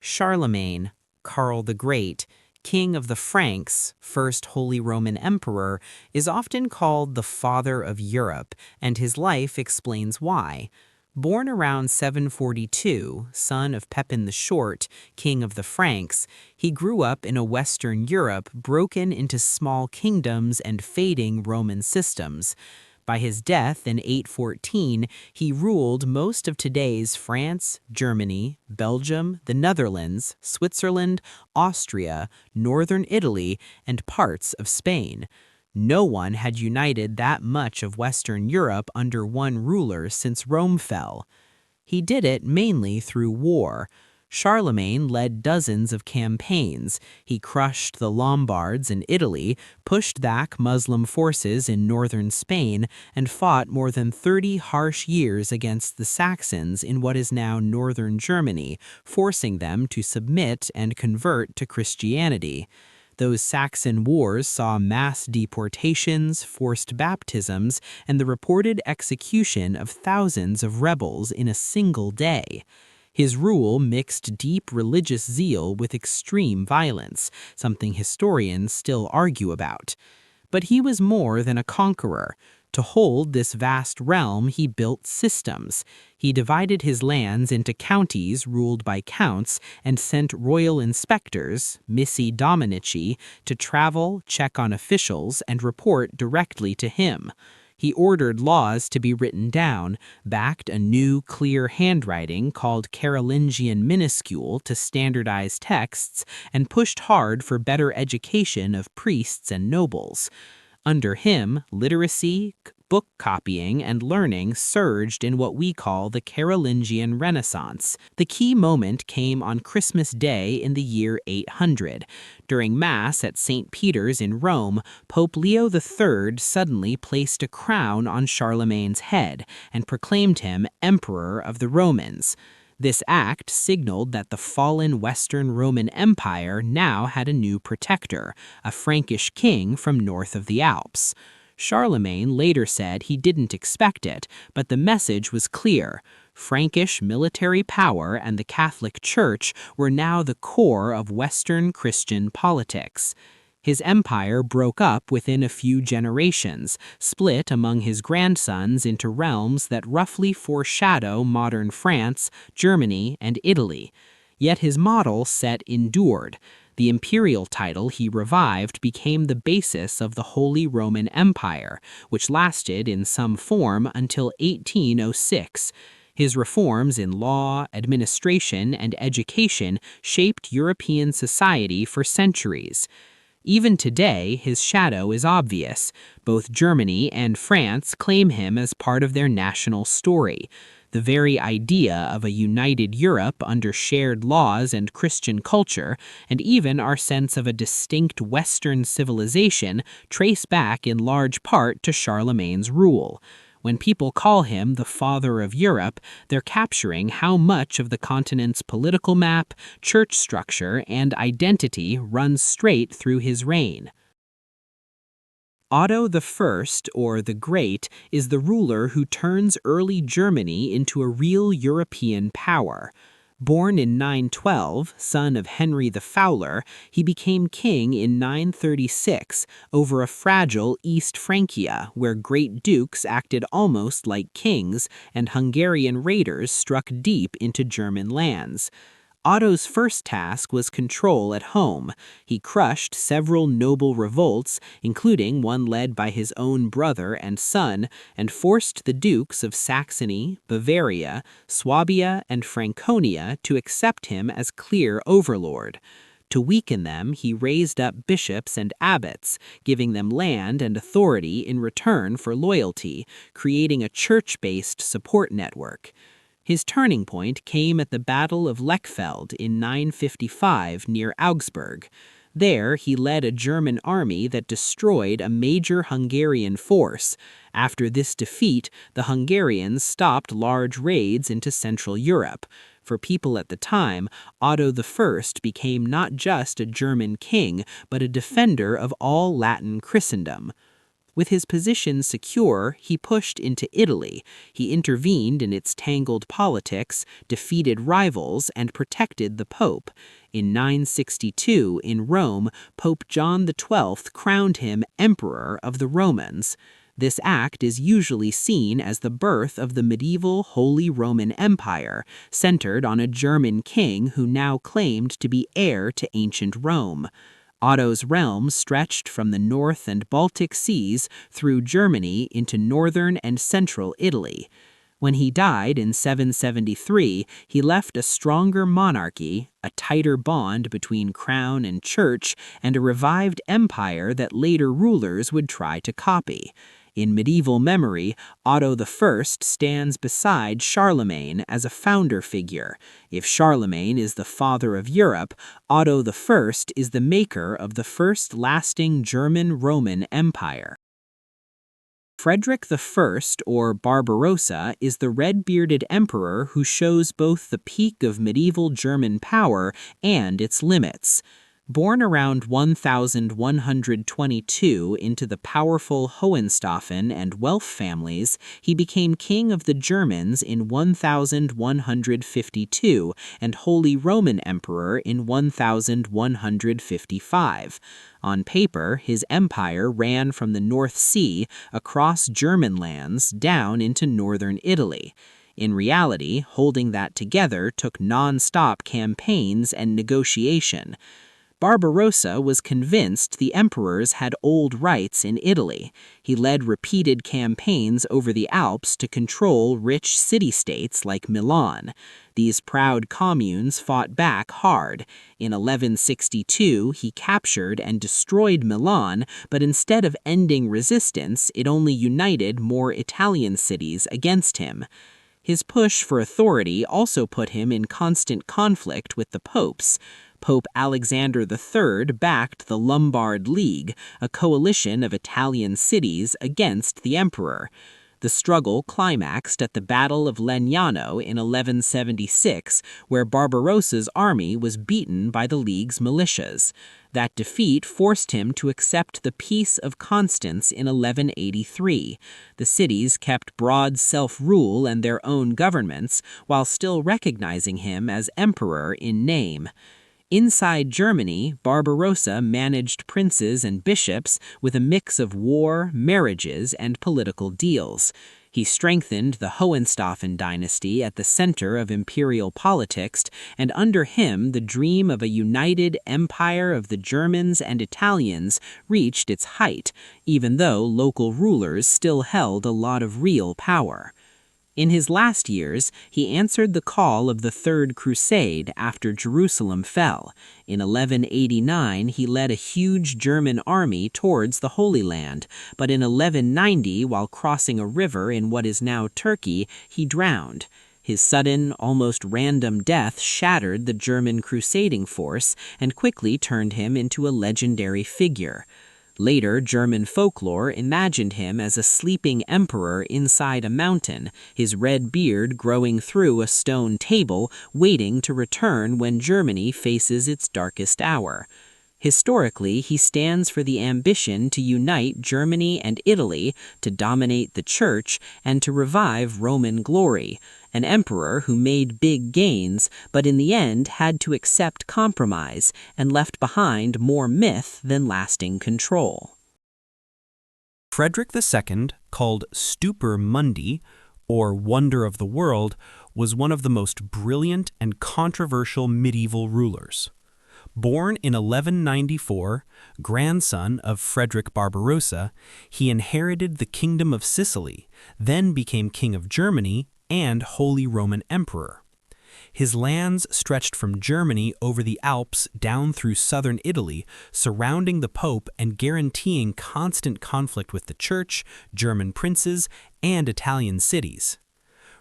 Charlemagne, Karl the Great, King of the Franks, first Holy Roman Emperor, is often called the father of Europe, and his life explains why. Born around 742, son of Pepin the Short, king of the Franks, he grew up in a Western Europe broken into small kingdoms and fading Roman systems. By his death in 814, he ruled most of today's France, Germany, Belgium, the Netherlands, Switzerland, Austria, northern Italy, and parts of Spain. No one had united that much of Western Europe under one ruler since Rome fell. He did it mainly through war. Charlemagne led dozens of campaigns. He crushed the Lombards in Italy, pushed back Muslim forces in northern Spain, and fought more than 30 harsh years against the Saxons in what is now northern Germany, forcing them to submit and convert to Christianity. Those Saxon wars saw mass deportations, forced baptisms, and the reported execution of thousands of rebels in a single day. His rule mixed deep religious zeal with extreme violence, something historians still argue about. But he was more than a conqueror. To hold this vast realm, he built systems. He divided his lands into counties ruled by counts and sent royal inspectors, missi dominici, to travel, check on officials, and report directly to him. He ordered laws to be written down, backed a new, clear handwriting called Carolingian minuscule to standardize texts, and pushed hard for better education of priests and nobles. Under him, literacy, book copying, and learning surged in what we call the Carolingian Renaissance. The key moment came on Christmas Day in the year 800. During Mass at St. Peter's in Rome, Pope Leo III suddenly placed a crown on Charlemagne's head and proclaimed him Emperor of the Romans. This act signaled that the fallen Western Roman Empire now had a new protector, a Frankish king from north of the Alps. Charlemagne later said he didn't expect it, but the message was clear. Frankish military power and the Catholic Church were now the core of Western Christian politics. His empire broke up within a few generations, split among his grandsons into realms that roughly foreshadow modern France, Germany, and Italy. Yet his model set endured. The imperial title he revived became the basis of the Holy Roman Empire, which lasted in some form until 1806. His reforms in law, administration, and education shaped European society for centuries. Even today, his shadow is obvious. Both Germany and France claim him as part of their national story. The very idea of a united Europe under shared laws and Christian culture, and even our sense of a distinct Western civilization, trace back in large part to Charlemagne's rule. When people call him the father of Europe, they're capturing how much of the continent's political map, church structure, and identity runs straight through his reign. Otto I, or the Great, is the ruler who turns early Germany into a real European power. Born in 912, son of Henry the Fowler, he became king in 936 over a fragile East Francia where great dukes acted almost like kings and Hungarian raiders struck deep into German lands. Otto's first task was control at home. He crushed several noble revolts, including one led by his own brother and son, and forced the dukes of Saxony, Bavaria, Swabia, and Franconia to accept him as clear overlord. To weaken them, he raised up bishops and abbots, giving them land and authority in return for loyalty, creating a church-based support network. His turning point came at the Battle of Lechfeld in 955 near Augsburg. There, he led a German army that destroyed a major Hungarian force. After this defeat, the Hungarians stopped large raids into Central Europe. For people at the time, Otto I became not just a German king, but a defender of all Latin Christendom. With his position secure, he pushed into Italy. He intervened in its tangled politics, defeated rivals, and protected the Pope. In 962, in Rome, Pope John XII crowned him Emperor of the Romans. This act is usually seen as the birth of the medieval Holy Roman Empire, centered on a German king who now claimed to be heir to ancient Rome. Otto's realm stretched from the North and Baltic Seas through Germany into northern and central Italy. When he died in 773, he left a stronger monarchy, a tighter bond between crown and church, and a revived empire that later rulers would try to copy. In medieval memory, Otto I stands beside Charlemagne as a founder figure. If Charlemagne is the father of Europe, Otto I is the maker of the first lasting German-Roman Empire. Frederick I, or Barbarossa, is the red-bearded emperor who shows both the peak of medieval German power and its limits. Born around 1122 into the powerful Hohenstaufen and Welf families, he became king of the Germans in 1152 and Holy Roman Emperor in 1155. On paper, his empire ran from the North Sea across German lands down into northern Italy. In reality, holding that together took non-stop campaigns and negotiation. Barbarossa was convinced the emperors had old rights in Italy. He led repeated campaigns over the Alps to control rich city-states like Milan. These proud communes fought back hard. In 1162, he captured and destroyed Milan, but instead of ending resistance, it only united more Italian cities against him. His push for authority also put him in constant conflict with the popes. Pope Alexander III backed the Lombard League, a coalition of Italian cities against the emperor. The struggle climaxed at the Battle of Legnano in 1176, where Barbarossa's army was beaten by the League's militias. That defeat forced him to accept the Peace of Constance in 1183. The cities kept broad self-rule and their own governments, while still recognizing him as emperor in name. Inside Germany, Barbarossa managed princes and bishops with a mix of war, marriages, and political deals. He strengthened the Hohenstaufen dynasty at the center of imperial politics, and under him the dream of a united empire of the Germans and Italians reached its height, even though local rulers still held a lot of real power. In his last years, he answered the call of the Third Crusade after Jerusalem fell. In 1189, he led a huge German army towards the Holy Land, but in 1190, while crossing a river in what is now Turkey, he drowned. His sudden, almost random death shattered the German crusading force and quickly turned him into a legendary figure. Later, German folklore imagined him as a sleeping emperor inside a mountain, his red beard growing through a stone table, waiting to return when Germany faces its darkest hour. Historically, he stands for the ambition to unite Germany and Italy, to dominate the Church, and to revive Roman glory. An emperor who made big gains, but in the end had to accept compromise and left behind more myth than lasting control. Frederick II, called Stupor Mundi, or Wonder of the World, was one of the most brilliant and controversial medieval rulers. Born in 1194, grandson of Frederick Barbarossa, he inherited the Kingdom of Sicily, then became King of Germany and Holy Roman Emperor. His lands stretched from Germany over the Alps down through southern Italy, surrounding the Pope and guaranteeing constant conflict with the Church, German princes, and Italian cities.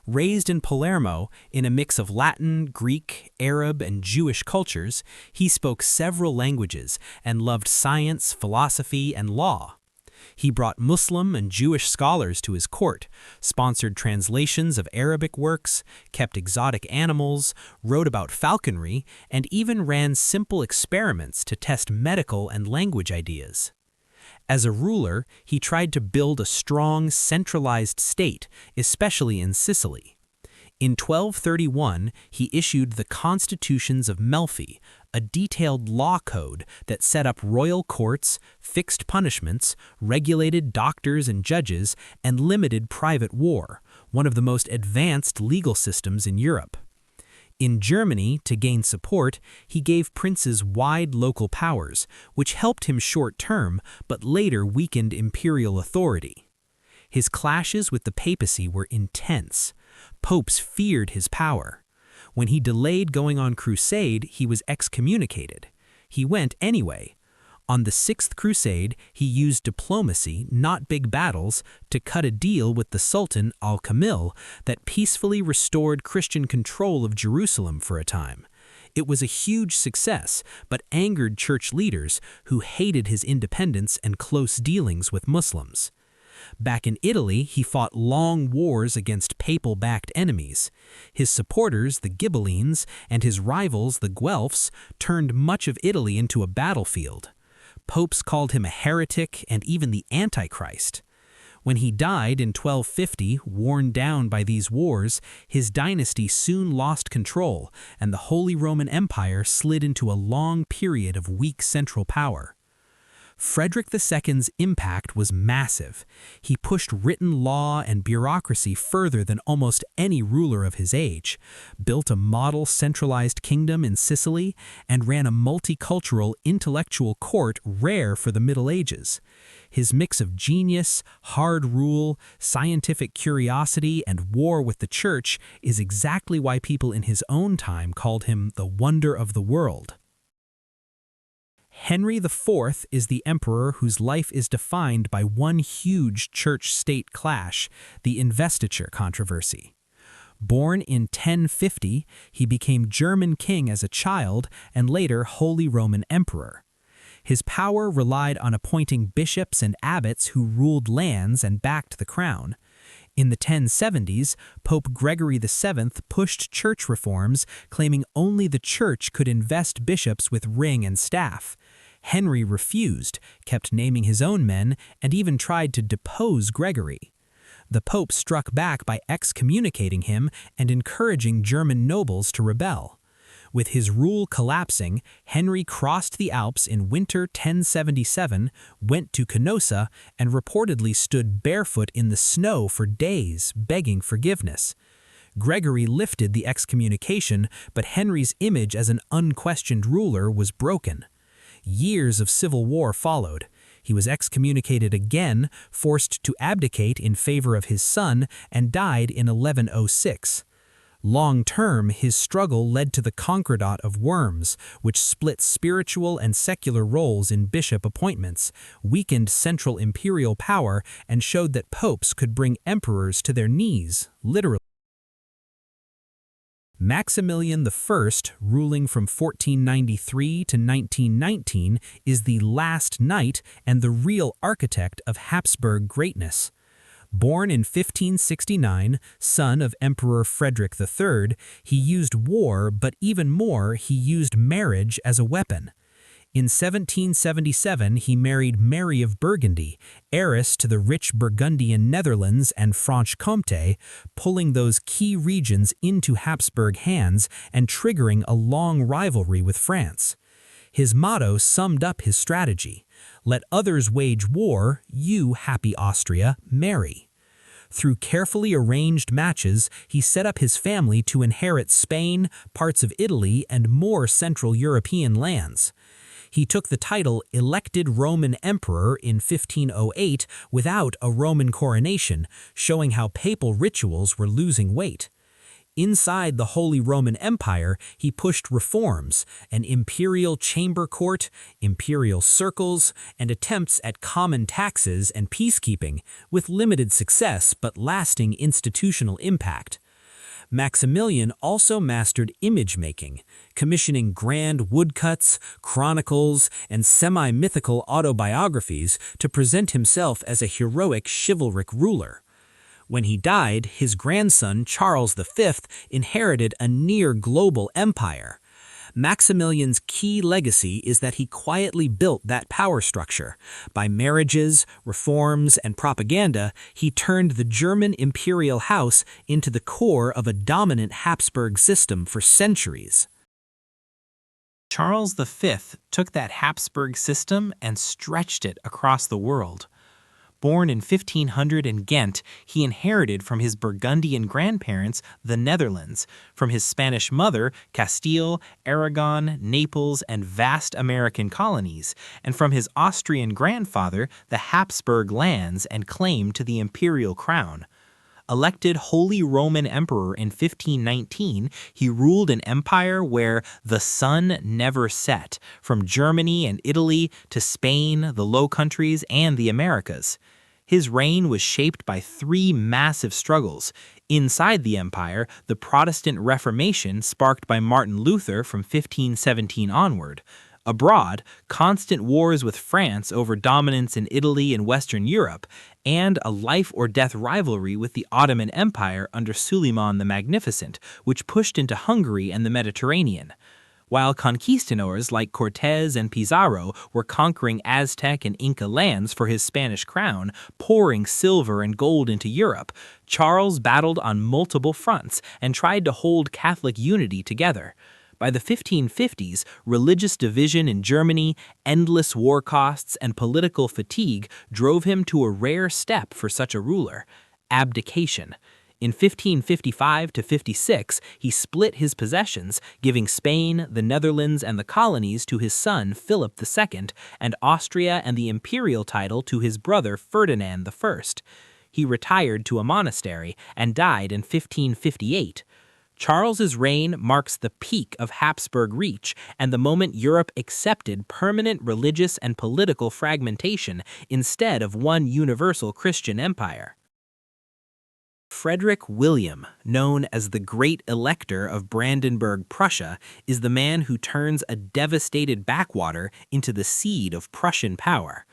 Raised in Palermo, in a mix of Latin, Greek, Arab, and Jewish cultures, he spoke several languages and loved science, philosophy, and law. He brought Muslim and Jewish scholars to his court, sponsored translations of Arabic works, kept exotic animals, wrote about falconry, and even ran simple experiments to test medical and language ideas. As a ruler, he tried to build a strong, centralized state, especially in Sicily. In 1231, he issued the Constitutions of Melfi, a detailed law code that set up royal courts, fixed punishments, regulated doctors and judges, and limited private war, one of the most advanced legal systems in Europe. In Germany, to gain support, he gave princes wide local powers, which helped him short-term but later weakened imperial authority. His clashes with the papacy were intense. Popes feared his power. When he delayed going on crusade, he was excommunicated. He went anyway. On the Sixth Crusade, he used diplomacy, not big battles, to cut a deal with the Sultan al-Kamil that peacefully restored Christian control of Jerusalem for a time. It was a huge success, but angered church leaders who hated his independence and close dealings with Muslims. Back in Italy, he fought long wars against papal-backed enemies. His supporters, the Ghibellines, and his rivals, the Guelphs, turned much of Italy into a battlefield. Popes called him a heretic and even the Antichrist. When he died in 1250, worn down by these wars, his dynasty soon lost control, and the Holy Roman Empire slid into a long period of weak central power. Frederick II's impact was massive. He pushed written law and bureaucracy further than almost any ruler of his age, built a model centralized kingdom in Sicily, and ran a multicultural intellectual court rare for the Middle Ages. His mix of genius, hard rule, scientific curiosity, and war with the church is exactly why people in his own time called him the wonder of the world. Henry IV is the emperor whose life is defined by one huge church-state clash, the investiture controversy. Born in 1050, he became German king as a child and later Holy Roman Emperor. His power relied on appointing bishops and abbots who ruled lands and backed the crown. In the 1070s, Pope Gregory VII pushed church reforms, claiming only the church could invest bishops with ring and staff. Henry refused, kept naming his own men, and even tried to depose Gregory. The Pope struck back by excommunicating him and encouraging German nobles to rebel. With his rule collapsing, Henry crossed the Alps in winter 1077, went to Canossa, and reportedly stood barefoot in the snow for days, begging forgiveness. Gregory lifted the excommunication, but Henry's image as an unquestioned ruler was broken. Years of civil war followed. He was excommunicated again, forced to abdicate in favor of his son, and died in 1106. Long-term, his struggle led to the Concordat of Worms, which split spiritual and secular roles in bishop appointments, weakened central imperial power, and showed that popes could bring emperors to their knees, literally. Maximilian I, ruling from 1493 to 1919, is the last knight and the real architect of Habsburg greatness. Born in 1569, son of Emperor Frederick III, he used war, but even more, he used marriage as a weapon. In 1777, he married Mary of Burgundy, heiress to the rich Burgundian Netherlands and Franche-Comté, pulling those key regions into Habsburg hands and triggering a long rivalry with France. His motto summed up his strategy: "Let others wage war, you, happy Austria, marry." Through carefully arranged matches, he set up his family to inherit Spain, parts of Italy, and more Central European lands. He took the title Elected Roman Emperor in 1508 without a Roman coronation, showing how papal rituals were losing weight. Inside the Holy Roman Empire, he pushed reforms, an imperial chamber court, imperial circles, and attempts at common taxes and peacekeeping, with limited success but lasting institutional impact. Maximilian also mastered image-making, commissioning grand woodcuts, chronicles, and semi-mythical autobiographies to present himself as a heroic, chivalric ruler. When he died, his grandson Charles V inherited a near-global empire. Maximilian's key legacy is that he quietly built that power structure. By marriages, reforms, and propaganda, he turned the German imperial house into the core of a dominant Habsburg system for centuries. Charles V took that Habsburg system and stretched it across the world. Born in 1500 in Ghent, he inherited from his Burgundian grandparents the Netherlands, from his Spanish mother Castile, Aragon, Naples, and vast American colonies, and from his Austrian grandfather the Habsburg lands and claim to the imperial crown. Elected Holy Roman Emperor in 1519, he ruled an empire where the sun never set, from Germany and Italy to Spain, the Low Countries, and the Americas. His reign was shaped by three massive struggles. Inside the empire, the Protestant Reformation sparked by Martin Luther from 1517 onward. Abroad, constant wars with France over dominance in Italy and Western Europe, and a life-or-death rivalry with the Ottoman Empire under Suleiman the Magnificent, which pushed into Hungary and the Mediterranean. While conquistadors like Cortés and Pizarro were conquering Aztec and Inca lands for his Spanish crown, pouring silver and gold into Europe, Charles battled on multiple fronts and tried to hold Catholic unity together. By the 1550s, religious division in Germany, endless war costs, and political fatigue drove him to a rare step for such a ruler: abdication. In 1555 to 56, he split his possessions, giving Spain, the Netherlands, and the colonies to his son Philip II, and Austria and the imperial title to his brother Ferdinand I. He retired to a monastery and died in 1558. Charles's reign marks the peak of Habsburg reach and the moment Europe accepted permanent religious and political fragmentation instead of one universal Christian empire. Frederick William, known as the Great Elector of Brandenburg, Prussia, is the man who turns a devastated backwater into the seed of Prussian power.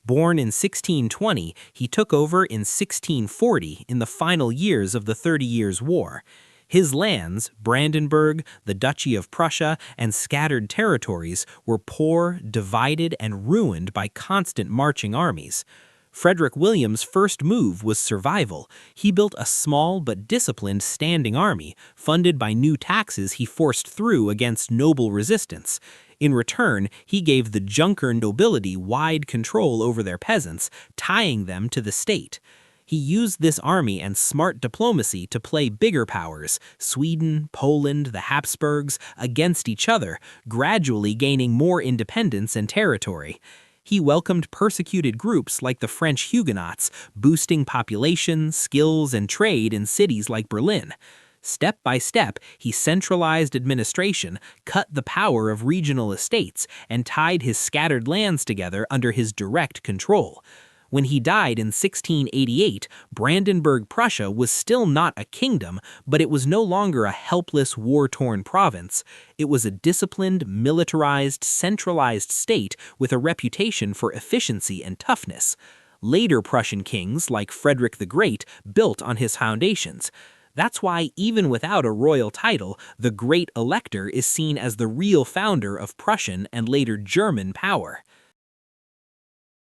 Born in 1620, he took over in 1640 in the final years of the 30 Years' War. His lands, Brandenburg, the Duchy of Prussia, and scattered territories were poor, divided, and ruined by constant marching armies. Frederick William's first move was survival. He built a small but disciplined standing army, funded by new taxes he forced through against noble resistance. In return, he gave the Junker nobility wide control over their peasants, tying them to the state. He used this army and smart diplomacy to play bigger powers, Sweden, Poland, the Habsburgs, against each other, gradually gaining more independence and territory. He welcomed persecuted groups like the French Huguenots, boosting population, skills, and trade in cities like Berlin. Step by step, he centralized administration, cut the power of regional estates, and tied his scattered lands together under his direct control. When he died in 1688, Brandenburg, Prussia was still not a kingdom, but it was no longer a helpless, war-torn province. It was a disciplined, militarized, centralized state with a reputation for efficiency and toughness. Later Prussian kings, like Frederick the Great, built on his foundations. That's why, even without a royal title, the Great Elector is seen as the real founder of Prussian and later German power.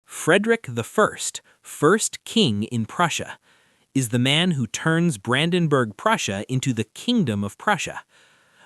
Frederick I, first king in Prussia, is the man who turns Brandenburg, Prussia into the Kingdom of Prussia.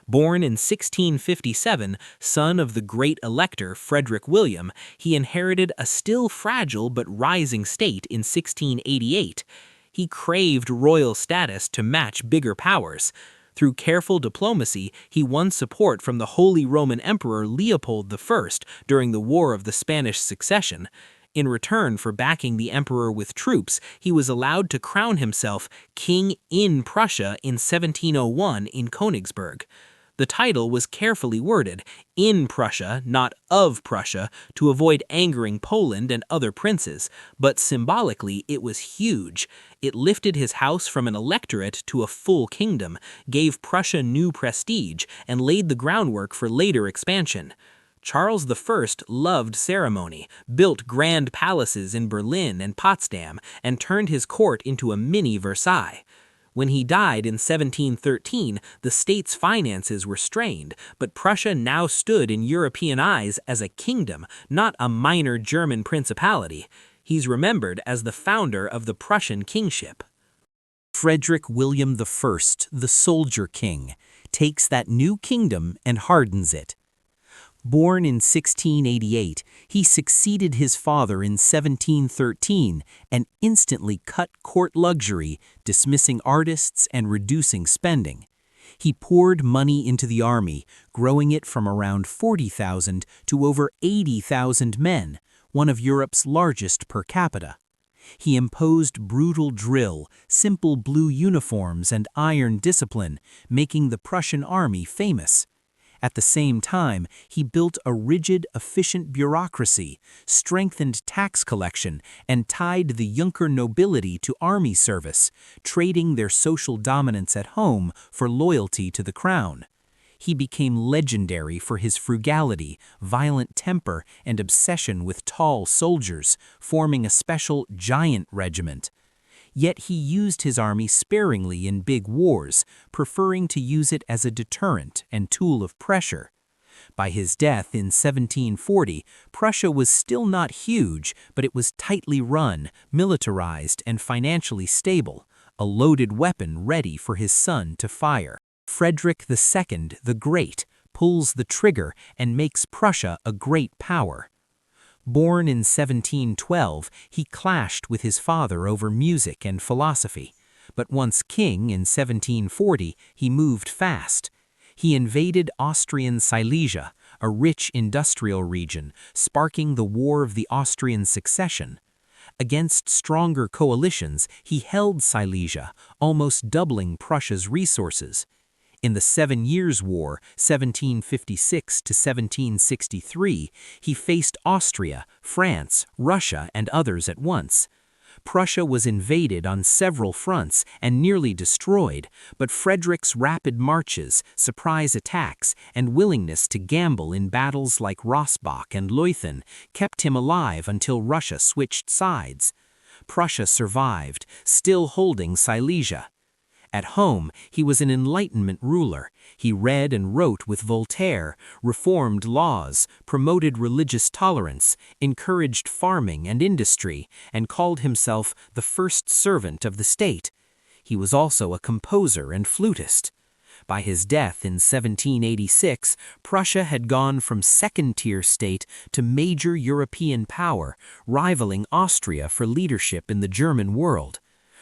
Born in 1657, son of the Great Elector Frederick William, he inherited a still fragile but rising state in 1688. He craved royal status to match bigger powers. Through careful diplomacy, he won support from the Holy Roman Emperor Leopold I during the War of the Spanish Succession. In return for backing the emperor with troops, he was allowed to crown himself king in Prussia in 1701 in Königsberg. The title was carefully worded, in Prussia, not of Prussia, to avoid angering Poland and other princes, but symbolically it was huge. It lifted his house from an electorate to a full kingdom, gave Prussia new prestige, and laid the groundwork for later expansion. Charles I loved ceremony, built grand palaces in Berlin and Potsdam, and turned his court into a mini Versailles. When he died in 1713, the state's finances were strained, but Prussia now stood in European eyes as a kingdom, not a minor German principality. He's remembered as the founder of the Prussian kingship. Frederick William I, the Soldier King, takes that new kingdom and hardens it. Born in 1688, he succeeded his father in 1713 and instantly cut court luxury, dismissing artists and reducing spending. He poured money into the army, growing it from around 40,000 to over 80,000 men, one of Europe's largest per capita. He imposed brutal drill, simple blue uniforms, and iron discipline, making the Prussian army famous. At the same time, he built a rigid, efficient bureaucracy, strengthened tax collection, and tied the Junker nobility to army service, trading their social dominance at home for loyalty to the crown. He became legendary for his frugality, violent temper, and obsession with tall soldiers, forming a special giant regiment. Yet he used his army sparingly in big wars, preferring to use it as a deterrent and tool of pressure. By his death in 1740, Prussia was still not huge, but it was tightly run, militarized, and financially stable, a loaded weapon ready for his son to fire. Frederick II, the Great, pulls the trigger and makes Prussia a great power. Born in 1712, he clashed with his father over music and philosophy. But once king in 1740, he moved fast. He invaded Austrian Silesia, a rich industrial region, sparking the War of the Austrian Succession. Against stronger coalitions, he held Silesia, almost doubling Prussia's resources. In the 7 Years' War, 1756 to 1763, he faced Austria, France, Russia, and others at once. Prussia was invaded on several fronts and nearly destroyed, but Frederick's rapid marches, surprise attacks, and willingness to gamble in battles like Rossbach and Leuthen kept him alive until Russia switched sides. Prussia survived, still holding Silesia. At home, he was an Enlightenment ruler. He read and wrote with Voltaire, reformed laws, promoted religious tolerance, encouraged farming and industry, and called himself the first servant of the state. He was also a composer and flutist. By his death in 1786, Prussia had gone from second-tier state to major European power, rivaling Austria for leadership in the German world.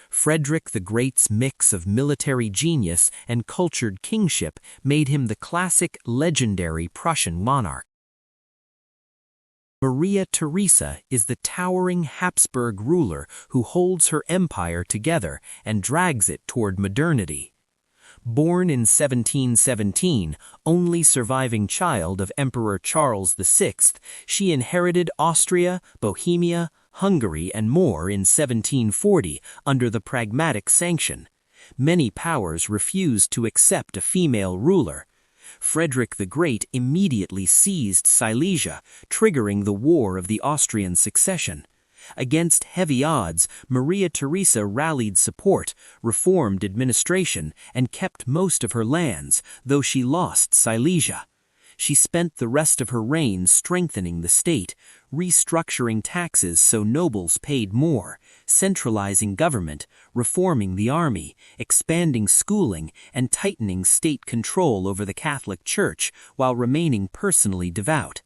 Frederick the Great's mix of military genius and cultured kingship made him the classic, legendary Prussian monarch. Maria Theresa is the towering Habsburg ruler who holds her empire together and drags it toward modernity. Born in 1717, only surviving child of Emperor Charles VI, she inherited Austria, Bohemia, Hungary, and more in 1740 under the Pragmatic Sanction. Many powers refused to accept a female ruler. Frederick the Great immediately seized Silesia, triggering the War of the Austrian Succession. Against heavy odds, Maria Theresa rallied support, reformed administration, and kept most of her lands, though she lost Silesia. She spent the rest of her reign strengthening the state, restructuring taxes so nobles paid more, centralizing government, reforming the army, expanding schooling, and tightening state control over the Catholic Church while remaining personally devout.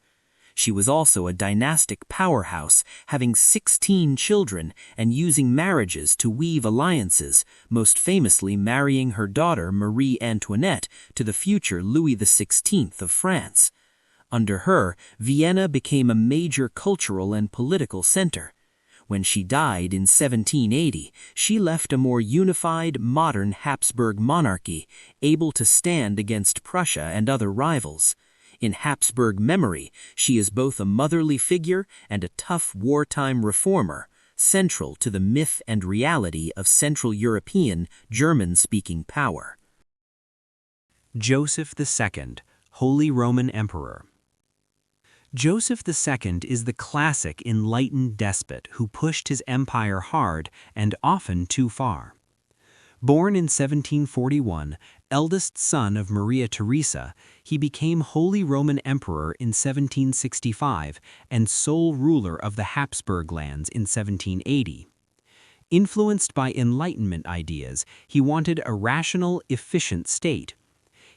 She was also a dynastic powerhouse, having 16 children and using marriages to weave alliances, most famously marrying her daughter Marie Antoinette to the future Louis XVI of France. Under her, Vienna became a major cultural and political center. When she died in 1780, she left a more unified, modern Habsburg monarchy, able to stand against Prussia and other rivals. In Habsburg memory, she is both a motherly figure and a tough wartime reformer, central to the myth and reality of Central European, German-speaking power. Joseph II, Holy Roman Emperor. Joseph II is the classic enlightened despot who pushed his empire hard and often too far. Born in 1741, eldest son of Maria Theresa, he became Holy Roman Emperor in 1765 and sole ruler of the Habsburg lands in 1780. Influenced by Enlightenment ideas, he wanted a rational, efficient state.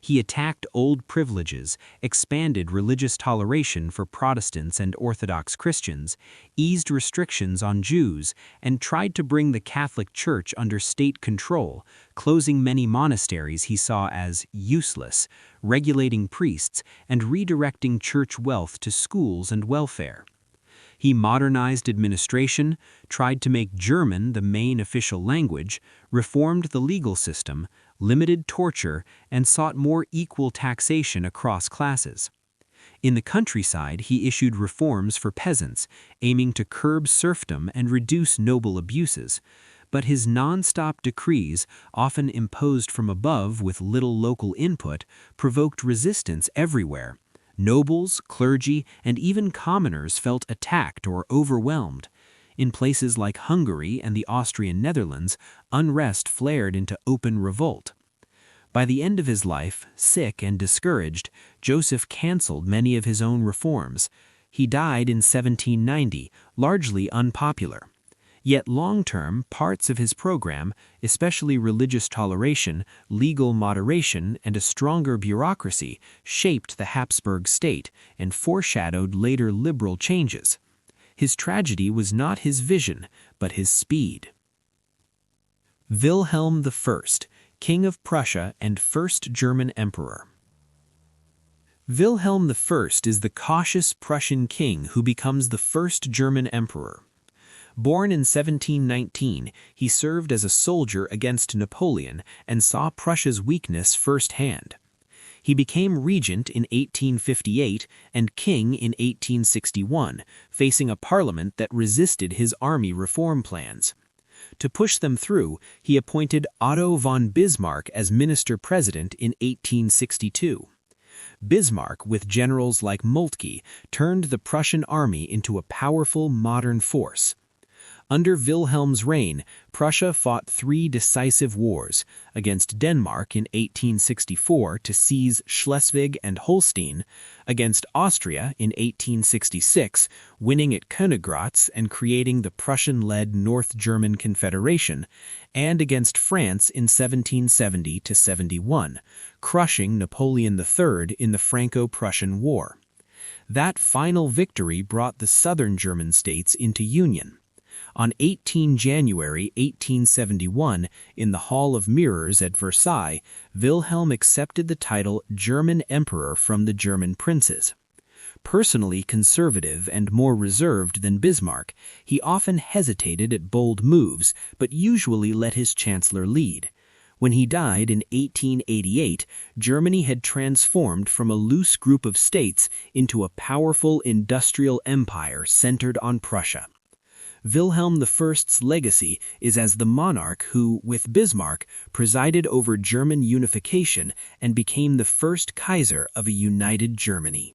He attacked old privileges, expanded religious toleration for Protestants and Orthodox Christians, eased restrictions on Jews, and tried to bring the Catholic Church under state control, closing many monasteries he saw as useless, regulating priests, and redirecting church wealth to schools and welfare. He modernized administration, tried to make German the main official language, reformed the legal system, limited torture, and sought more equal taxation across classes. In the countryside, he issued reforms for peasants, aiming to curb serfdom and reduce noble abuses. But his non-stop decrees, often imposed from above with little local input, provoked resistance everywhere. Nobles, clergy, and even commoners felt attacked or overwhelmed. In places like Hungary and the Austrian Netherlands, unrest flared into open revolt. By the end of his life, sick and discouraged, Joseph canceled many of his own reforms. He died in 1790, largely unpopular. Yet long-term, parts of his program, especially religious toleration, legal moderation, and a stronger bureaucracy, shaped the Habsburg state and foreshadowed later liberal changes. His tragedy was not his vision, but his speed. Wilhelm I, King of Prussia and first German Emperor. Wilhelm I is the cautious Prussian king who becomes the first German emperor. Born in 1719, he served as a soldier against Napoleon and saw Prussia's weakness firsthand. He became regent in 1858 and king in 1861, facing a parliament that resisted his army reform plans. To push them through, he appointed Otto von Bismarck as minister-president in 1862. Bismarck, with generals like Moltke, turned the Prussian army into a powerful modern force. Under Wilhelm's reign, Prussia fought 3 decisive wars, against Denmark in 1864 to seize Schleswig and Holstein, against Austria in 1866, winning at Königgrätz and creating the Prussian-led North German Confederation, and against France in 1770–71, crushing Napoleon III in the Franco-Prussian War. That final victory brought the southern German states into union. On 18 January 1871, in the Hall of Mirrors at Versailles, Wilhelm accepted the title German Emperor from the German princes. Personally conservative and more reserved than Bismarck, he often hesitated at bold moves, but usually let his chancellor lead. When he died in 1888, Germany had transformed from a loose group of states into a powerful industrial empire centered on Prussia. Wilhelm I's legacy is as the monarch who, with Bismarck, presided over German unification and became the first Kaiser of a united Germany.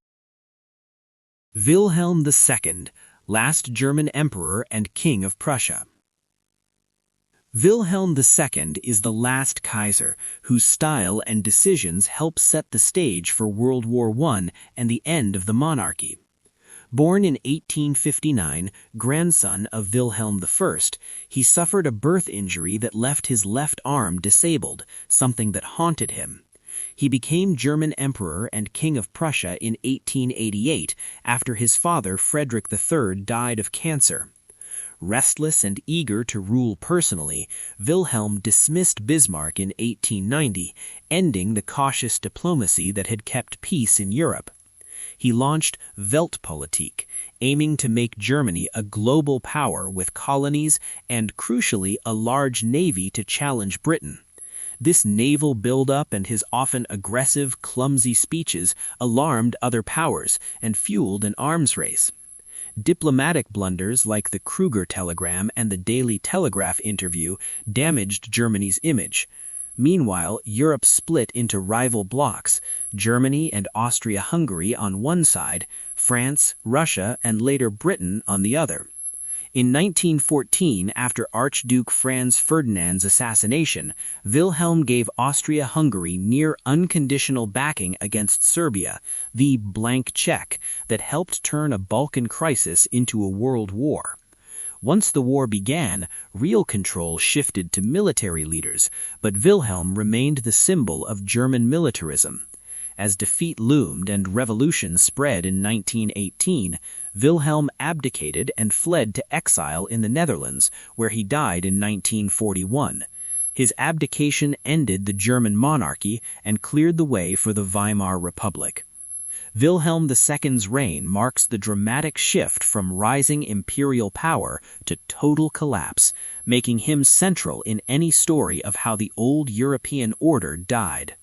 Wilhelm II, last German Emperor and King of Prussia. Wilhelm II is the last Kaiser, whose style and decisions help set the stage for World War I and the end of the monarchy. Born in 1859, grandson of Wilhelm I, he suffered a birth injury that left his left arm disabled, something that haunted him. He became German Emperor and King of Prussia in 1888 after his father Frederick III died of cancer. Restless and eager to rule personally, Wilhelm dismissed Bismarck in 1890, ending the cautious diplomacy that had kept peace in Europe. He launched Weltpolitik, aiming to make Germany a global power with colonies and, crucially, a large navy to challenge Britain. This naval buildup and his often aggressive, clumsy speeches alarmed other powers and fueled an arms race. Diplomatic blunders like the Kruger telegram and the Daily Telegraph interview damaged Germany's image. Meanwhile, Europe split into rival blocs, Germany and Austria-Hungary on one side, France, Russia, and later Britain on the other. In 1914, after Archduke Franz Ferdinand's assassination, Wilhelm gave Austria-Hungary near unconditional backing against Serbia, the blank check that helped turn a Balkan crisis into a world war. Once the war began, real control shifted to military leaders, but Wilhelm remained the symbol of German militarism. As defeat loomed and revolution spread in 1918, Wilhelm abdicated and fled to exile in the Netherlands, where he died in 1941. His abdication ended the German monarchy and cleared the way for the Weimar Republic. Wilhelm II's reign marks the dramatic shift from rising imperial power to total collapse, making him central in any story of how the old European order died.